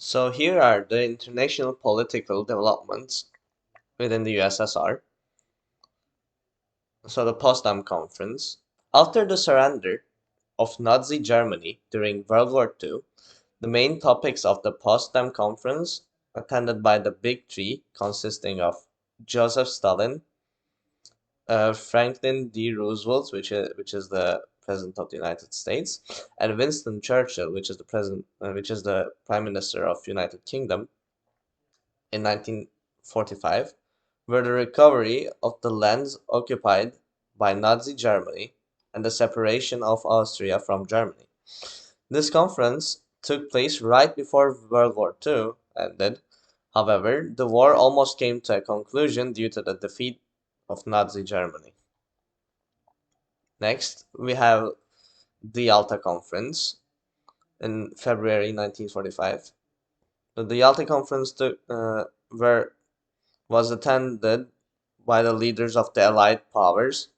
So here are the international political developments within the USSR. So the Potsdam Conference. After the surrender of Nazi Germany during World War II, the main topics of the Potsdam Conference, attended by the Big Three, consisting of Joseph Stalin, Franklin D. Roosevelt, which is the President of the United States, and Winston Churchill, which is the Prime Minister of United Kingdom, in 1945, were the recovery of the lands occupied by Nazi Germany and the separation of Austria from Germany. This conference took place right before World War II ended. However, the war almost came to a conclusion due to the defeat of Nazi Germany. Next, we have the Yalta Conference in February 1945. The Yalta Conference was attended by the leaders of the Allied powers,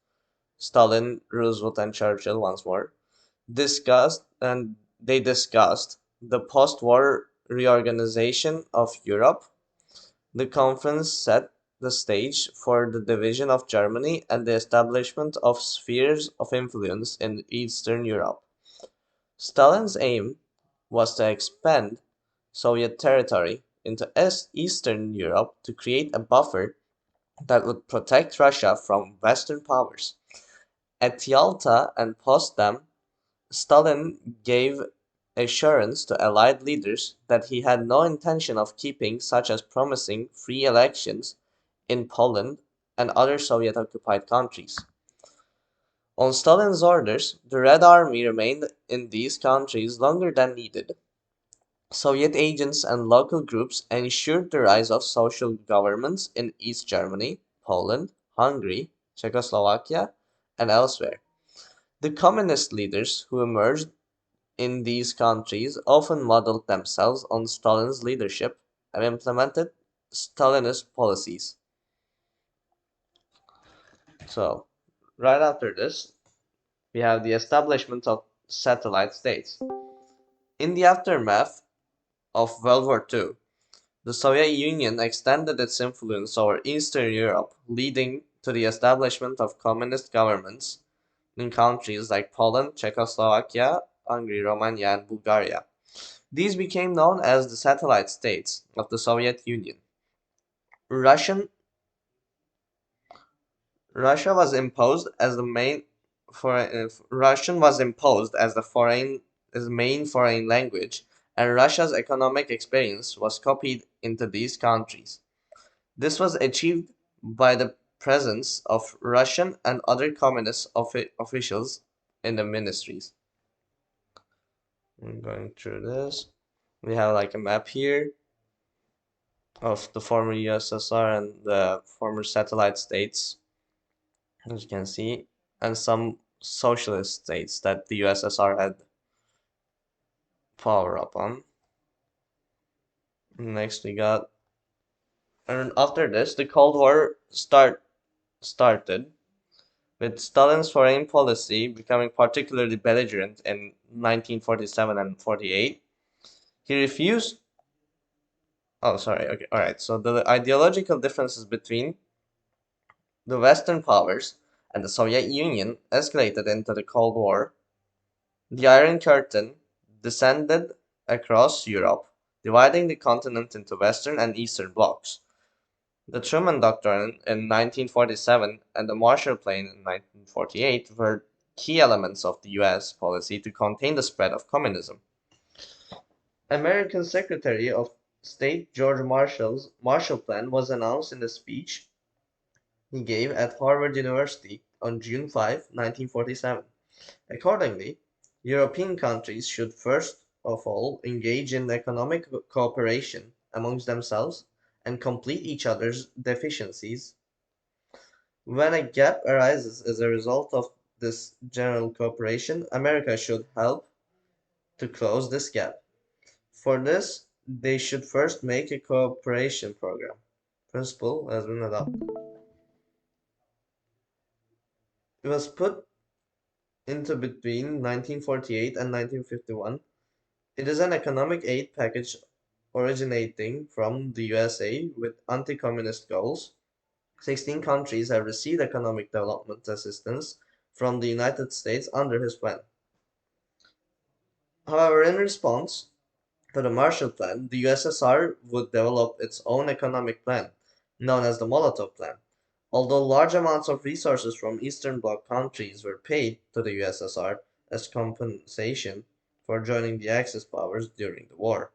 Stalin, Roosevelt, and Churchill once more, they discussed the post-war reorganization of Europe. The conference set the stage for the division of Germany and the establishment of spheres of influence in Eastern Europe. Stalin's aim was to expand Soviet territory into Eastern Europe to create a buffer that would protect Russia from Western powers. At Yalta and Potsdam, Stalin gave assurance to Allied leaders that he had no intention of keeping, such as promising free elections in Poland and other Soviet-occupied countries. On Stalin's orders, the Red Army remained in these countries longer than needed. Soviet agents and local groups ensured the rise of social governments in East Germany, Poland, Hungary, Czechoslovakia, and elsewhere. The communist leaders who emerged in these countries often modeled themselves on Stalin's leadership and implemented Stalinist policies. So, right after this, we have the establishment of satellite states. In the aftermath of World War II, the Soviet Union extended its influence over Eastern Europe, leading to the establishment of communist governments in countries like Poland, Czechoslovakia, Hungary, Romania, and Bulgaria. These became known as the satellite states of the Soviet Union. Russian Russia was imposed as the main foreign Russian was imposed as the main foreign language, and Russia's economic experience was copied into these countries. This was achieved by the presence of Russian and other communist officials in the ministries. I'm going through this. We have like a map here of the former USSR and the former satellite states, as you can see, and some socialist states that the USSR had power up on. Next we got, and after this, the Cold War started, with Stalin's foreign policy becoming particularly belligerent in 1947 and 48. He refused. Oh, sorry. Okay, all right. So the ideological differences between the Western powers and the Soviet Union escalated into the Cold War. The Iron Curtain descended across Europe, dividing the continent into Western and Eastern blocs. The Truman Doctrine in 1947 and the Marshall Plan in 1948 were key elements of the US policy to contain the spread of communism. American Secretary of State George Marshall's Marshall Plan was announced in a speech he gave at Harvard University on June 5, 1947. Accordingly, European countries should first of all engage in economic cooperation amongst themselves and complete each other's deficiencies. When a gap arises as a result of this general cooperation, America should help to close this gap. For this, they should first make a cooperation program. Principle has been adopted. It was put into between 1948 and 1951. It is an economic aid package originating from the USA with anti-communist goals. 16 countries have received economic development assistance from the United States under his plan. However, in response to the Marshall Plan, the USSR would develop its own economic plan, known as the Molotov Plan. Although large amounts of resources from Eastern Bloc countries were paid to the USSR as compensation for joining the Axis powers during the war.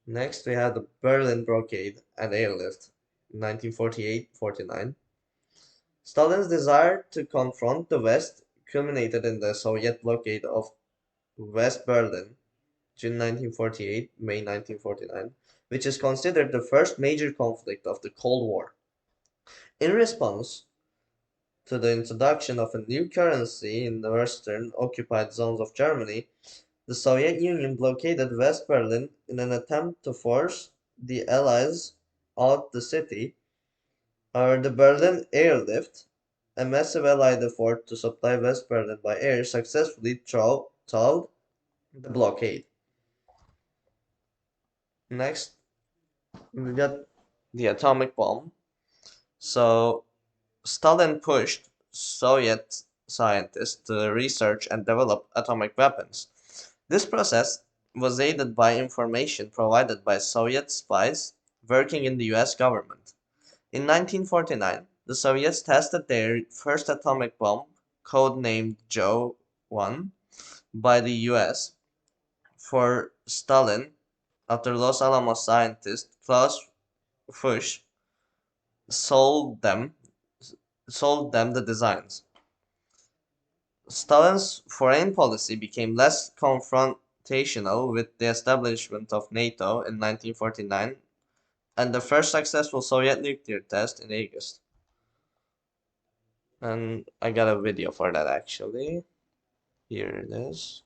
Next, we had the Berlin Blockade and Airlift, 1948-49. Stalin's desire to confront the West culminated in the Soviet blockade of West Berlin, June 1948, May 1949, which is considered the first major conflict of the Cold War. In response to the introduction of a new currency in the western occupied zones of Germany, the Soviet Union blockaded West Berlin in an attempt to force the Allies out the city. However, the Berlin Airlift, a massive Allied effort to supply West Berlin by air, successfully thawed the blockade. Next, we got the atomic bomb. So, Stalin pushed Soviet scientists to research and develop atomic weapons. This process was aided by information provided by Soviet spies working in the US government. In 1949, the Soviets tested their first atomic bomb, codenamed Joe 1, by the US. For Stalin, after Los Alamos scientist Klaus Fuchs sold them the designs. Stalin's foreign policy became less confrontational with the establishment of NATO in 1949 and the first successful Soviet nuclear test in August. And I got a video for that actually. Here it is.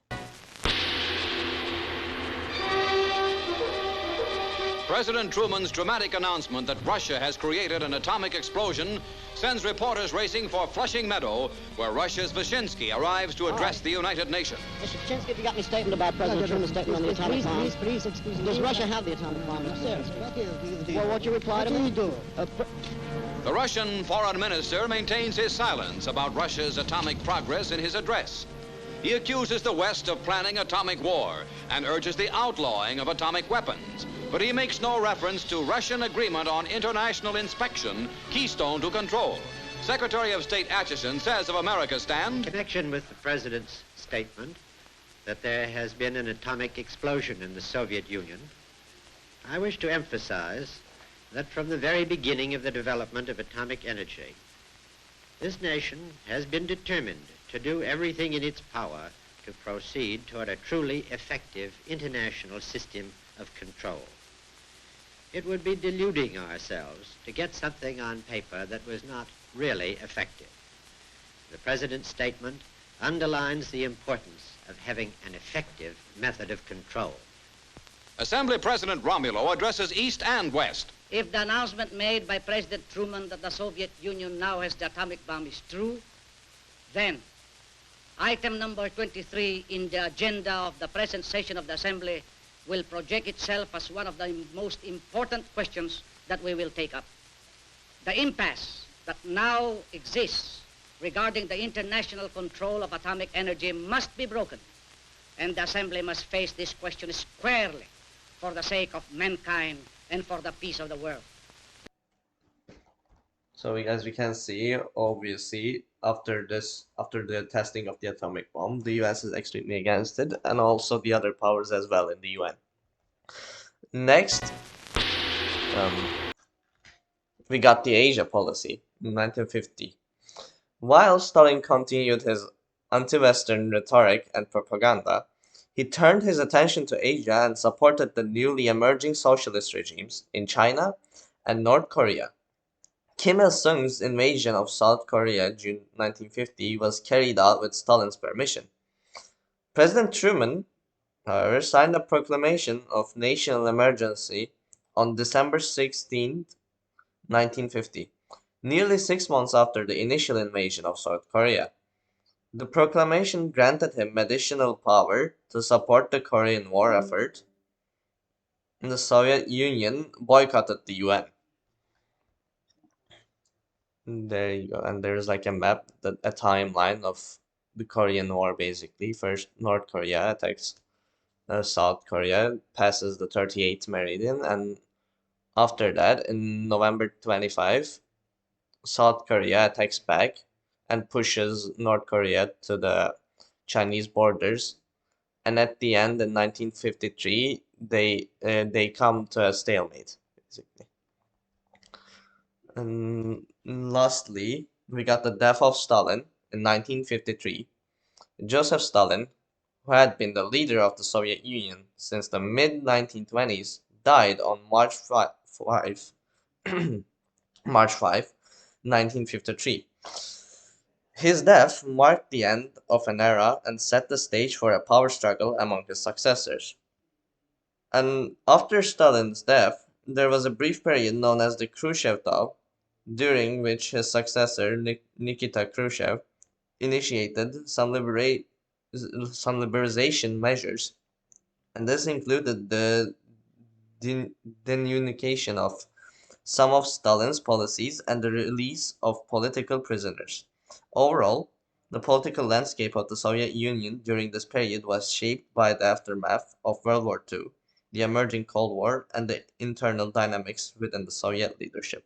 President Truman's dramatic announcement that Russia has created an atomic explosion sends reporters racing for Flushing Meadow, where Russia's Vyshinsky arrives to address the United Nations. Mr. Vyshinsky, have you got any statement about President Truman's statement on the atomic bomb? Please, excuse me. Does Russia have the atomic bomb? Yes, what is the... Well, what's your reply to What me? do you do? The Russian foreign minister maintains his silence about Russia's atomic progress in his address. He accuses the West of planning atomic war and urges the outlawing of atomic weapons. But he makes no reference to Russian agreement on international inspection, keystone to control. Secretary of State Acheson says of America's stand, In connection with the President's statement that there has been an atomic explosion in the Soviet Union, I wish to emphasize that from the very beginning of the development of atomic energy, this nation has been determined to do everything in its power to proceed toward a truly effective international system of control. It would be deluding ourselves to get something on paper that was not really effective. The President's statement underlines the importance of having an effective method of control. Assembly President Romulo addresses East and West. If the announcement made by President Truman that the Soviet Union now has the atomic bomb is true, then item number 23 in the agenda of the present session of the Assembly will project itself as one of the most important questions that we will take up. The impasse that now exists regarding the international control of atomic energy must be broken, and the Assembly must face this question squarely for the sake of mankind and for the peace of the world. So as we can see, obviously, after the testing of the atomic bomb, the US is extremely against it, and also the other powers as well in the UN. Next, we got the Asia policy in 1950. While Stalin continued his anti-Western rhetoric and propaganda, he turned his attention to Asia and supported the newly emerging socialist regimes in China and North Korea. Kim Il-sung's invasion of South Korea, June 1950, was carried out with Stalin's permission. President Truman, however, signed a proclamation of national emergency on December 16, 1950, nearly 6 months after the initial invasion of South Korea. The proclamation granted him additional power to support the Korean War effort, and the Soviet Union boycotted the UN. There you go, and there's like a map, a timeline of the Korean War basically. First, North Korea attacks South Korea, passes the 38th meridian, and after that, in November 25, South Korea attacks back and pushes North Korea to the Chinese borders. And at the end, in 1953, they come to a stalemate, basically. And lastly, we got the death of Stalin in 1953. Joseph Stalin, who had been the leader of the Soviet Union since the mid-1920s, died on March 5, March 5, 1953. His death marked the end of an era and set the stage for a power struggle among his successors. And after Stalin's death, there was a brief period known as the Khrushchev thaw, during which his successor, Nikita Khrushchev, initiated some liberalization measures, and this included the denunciation of some of Stalin's policies and the release of political prisoners. Overall, the political landscape of the Soviet Union during this period was shaped by the aftermath of World War II, the emerging Cold War, and the internal dynamics within the Soviet leadership.